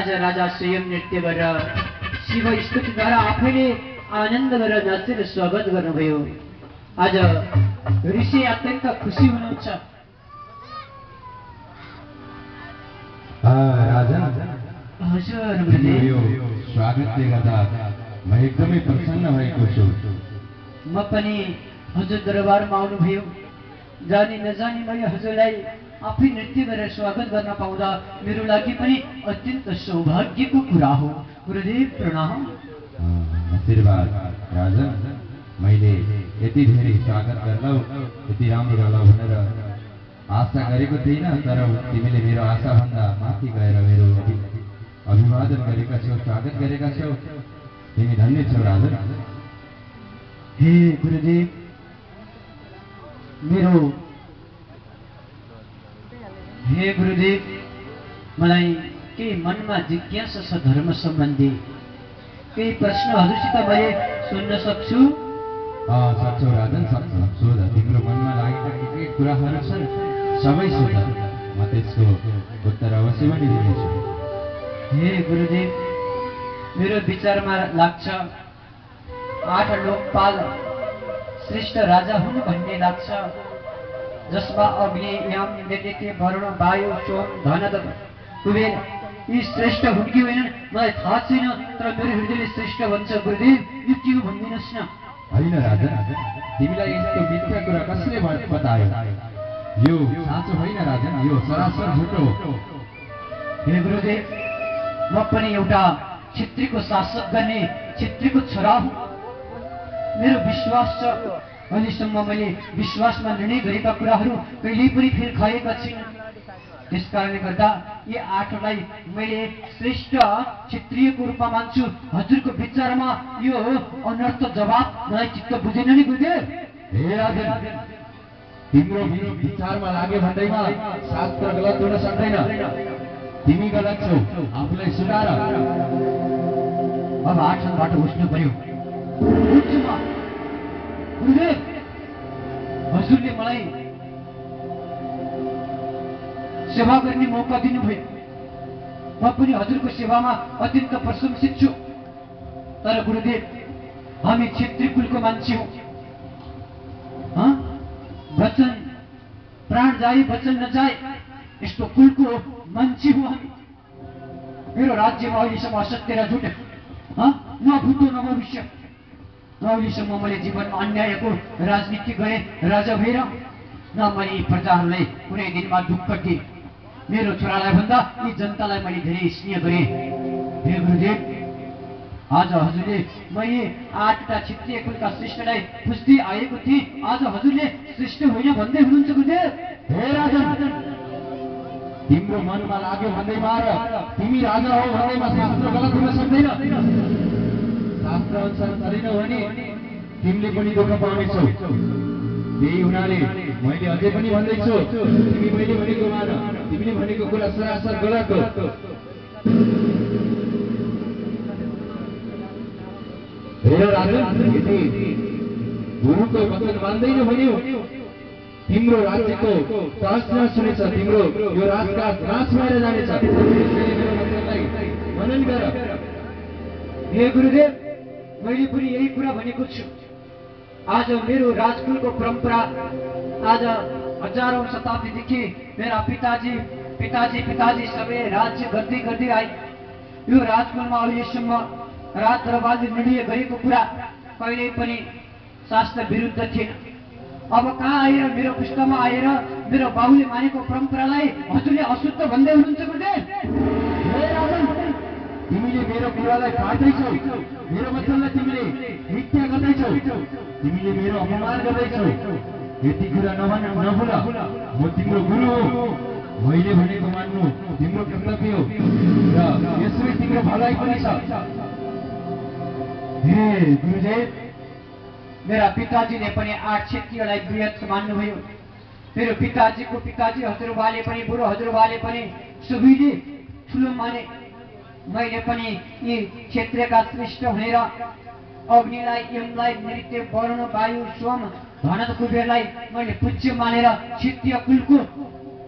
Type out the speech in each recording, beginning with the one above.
आज राजा स्वयं नृत्य गरेर शिव स्तुतिद्वारा आफैले आनन्द गरेर नाचेर स्वागत गर्नुभयो। आज ऋषि अत्यन्त खुसी हुनुहुन्छ। राजा हजुर गुरुदेव, स्वागतले गर्दा म एकदमै प्रसन्न भएको छु। म पनि हजुर दरबारमा आउनुभयो, जानी नजानी मैले हजुरलाई आफै नृत्य गरेर स्वागत गर्न पाउँदा मेरो लागि पनि अत्यन्त सौभाग्यको कुरा हो। गुरुदेव प्रणाम। आशीर्वाद राजा। मैले यति धेरै स्वागत गर्लौ, यति राम्रो गर्लौ भनेर आशा गरेको थिइनँ, तर तिमीले मेरो आशाभन्दा माथि गएर मेरो अभिवादन गरेका छौ, स्वागत गरेका छौ। तिमी धन्य छौ राजा। हे गुरुदेव, हे गुरुदेव, मलाई केही मनमा जिज्ञासा छ धर्म सम्बन्धी। केही प्रश्न हजुरसित मैले सोध्न सक्छु? सक्छौ राजन, सक्छौ। सोध, तिम्रो मनमा लागेका के कुराहरू छन् सबै सोध, म त्यसको उत्तर अवश्य पनि दिनेछु। हे गुरुदेव, मेरो विचारमा लाग्छ 8 लोकपाल श्रेष्ठ राजा हुनु भन्ने लाग्छ, जसमा अग्नि यम दैत्य वरुण वायु सोम धनद कुबेर यी श्रेष्ठ हुन् कि होइनन् मलाई थाहा छैन, तर मेरो हृदयले श्रेष्ठ भन्छ। गुरुदेव, यो के हो भनिदिनुहोस् न। होइन राजा, तिमीलाई यस्तो मिथ्या कुरा कसले बतायो? यो साँचो होइन राजन, यो सरासर झुटो हो। हे गुरुदेव, म पनि एउटा क्षेत्रीको शासक गर्ने क्षेत्रीको छोरा हुँ। मेरो विश्वास छ, अहिलेसम्म मैले विश्वासमा निर्णय गरेका कुराहरू कहिल्यै पनि फेर खाएका छैन। त्यसकारणले गर्दा यी 8लाई मैले श्रेष्ठ क्षेत्रीयको रूपमा मान्छु। हजुरको विचारमा यो अनर्थ जवाब मलाई चित्त बुझेन नि गुरुदेव। हे राजन, तिम्रो विचारमा लाग्यो भन्दैमा शास्त्र गलत हुन सक्दैन। तिमी गलत छौ, आफूलाई सुधार। अब 8बाट उठ्नु पर्यो। गुरुदेव, हजुरले मलाई सेवा गर्ने मौका दिनुभयो। म पनि हजुरको सेवामा अत्यन्त प्रशंसित छु। तर गुरुदेव, हामी क्षेत्रीय कुलको मान्छे हौ। वचन प्राण जाए वचन नजाए यस्तो कुलको मान्छे हौ हामी। मेरो राज्यमा अहिलेसम्म असत्य र झुट न भूतो न भविष्य। अहिलेसम्म मैले जीवनमा अन्यायको राजनीति गरेँ राजा भएर, न मैले यी प्रजाहरूलाई कुनै दिनमा दुःख दिएँ। मेरो छोरालाई भन्दा यी जनतालाई मैले धेरै स्नेह गरेँ। हे गुरुदेव, आज हजुरले मैले 8टा क्षेत्रीय कुलका श्रेष्ठलाई पुज्दै आएको थिएँ, आज हजुरले श्रेष्ठ होइन भन्दै हुनुहुन्छ गुरुदेव। हे राजन, तिम्रो मनमा लाग्यो भन्दैमा र तिमी राजा हो भन्दैमा शास्त्र गलत हुन सक्दैन। शास्त्र अनुसार चलेनौ भने तिमीले पनि दुःख पाउनेछौ। त्यही हुनाले मैले अझै पनि भन्दैछु, तिमी मैले भनेको मान, तिमीले भनेको कुरा सरासर गलत हो। हेर राजन, यदि गुरुको वचन मान्दैन भन्यो तिम्रो राज्यको नाश हुनेछ, तिम्रो यो राजकाज नाश भएर जानेछ। मनन गर। हे गुरुदेव, मैले पनि यही कुरा भनेको छु। आज मेरो राजकुलको परम्परा आज हजारौं शताब्दीदेखि मेरा पिताजी सबै राज्य गर्दै गर्दै आए। यो राजकुलमा अहिलेसम्म राज दरबारले निर्णय गरेको कुरा कहिल्यै पनि शास्त्र विरुद्ध थिएन। अब कहाँ आएर मेरो पृष्ठमा आएर मेरो बाबुले मानेको परम्परालाई हजुरले अशुद्ध भन्दै हुनुहुन्छ गुरुदेव। तिमीले मेरो कुरालाई काट्दैछौ, मेरो वचनलाई तिमीले मिथ्या गर्दैछौ, तिमीले मेरो अपमान गर्दैछौ। यति कुरा नभुल, म तिम्रो गुरु हो। मैले भनेको मान्नु तिम्रो कर्तव्य हो र यसमै तिम्रो भलाइ पनि छ। हे गुरुदेव, मेरा पिताजीले पनि 8 क्षेत्रीयलाई वृहत मान्नुभयो। मेरो पिताजीको पिताजी हजुरबाले पनि बुढो हजुरबाले पनि सबैले ठुलो माने। मैले पनि यी क्षेत्रका श्रेष्ठ भनेर अग्निलाई यमलाई नृत्य वरुण वायु सोम धनद कुबेरलाई मैले पूज्य मानेर क्षत्रिय कुलको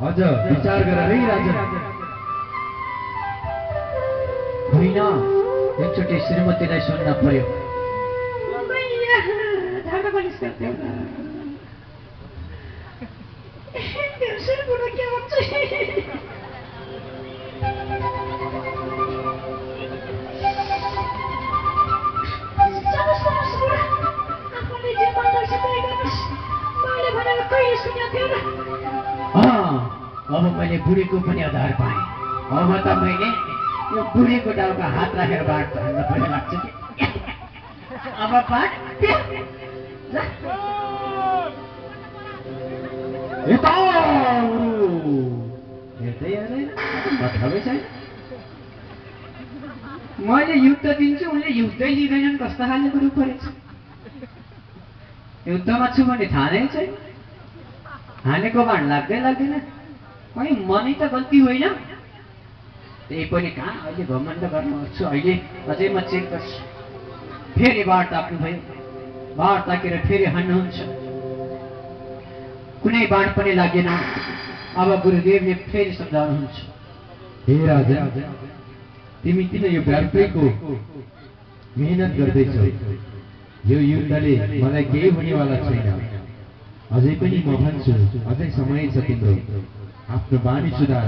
अझ विचार गर है राजा। होइन, एकचोटि श्रीमतीलाई सुन्न पर्यो। अब मैले बुढीको पनि आधार पाएँ। अब त मैले यो बुढीको टाउका हात राखेर बाट हान्न पर्ने लाग्छ कि। अब बाट हेर्दै छैन। मैले युद्ध दिन्छु, उनले युद्धै लिँदैनन्। कस्तो खाले कुरो परेछ। युद्धमा छु भने थाहा नै छैन। हानेको बाण लाग्दैन। अनि मनै त गल्ती होइन। त्यही पनि कहाँ अहिले घमण्ड गर्नुहोस्। अहिले अझै म चेक गर्छु। फेरि बाढ ताक्नुभयो। बाढ ताकेर फेरि हान्नुहुन्छ। कुनै बाण पनि लागेन। अब गुरुदेवले फेरि सम्झाउनुहुन्छ। हे राजा, तिमी किन यो व्यापैको मेहनत गर्दैछौ? यो युद्धले मलाई केही हुनेवाला छैन। अझै पनि म भन्छु, अझै समय छ तिम्रो आफ्नो बानी सुधार।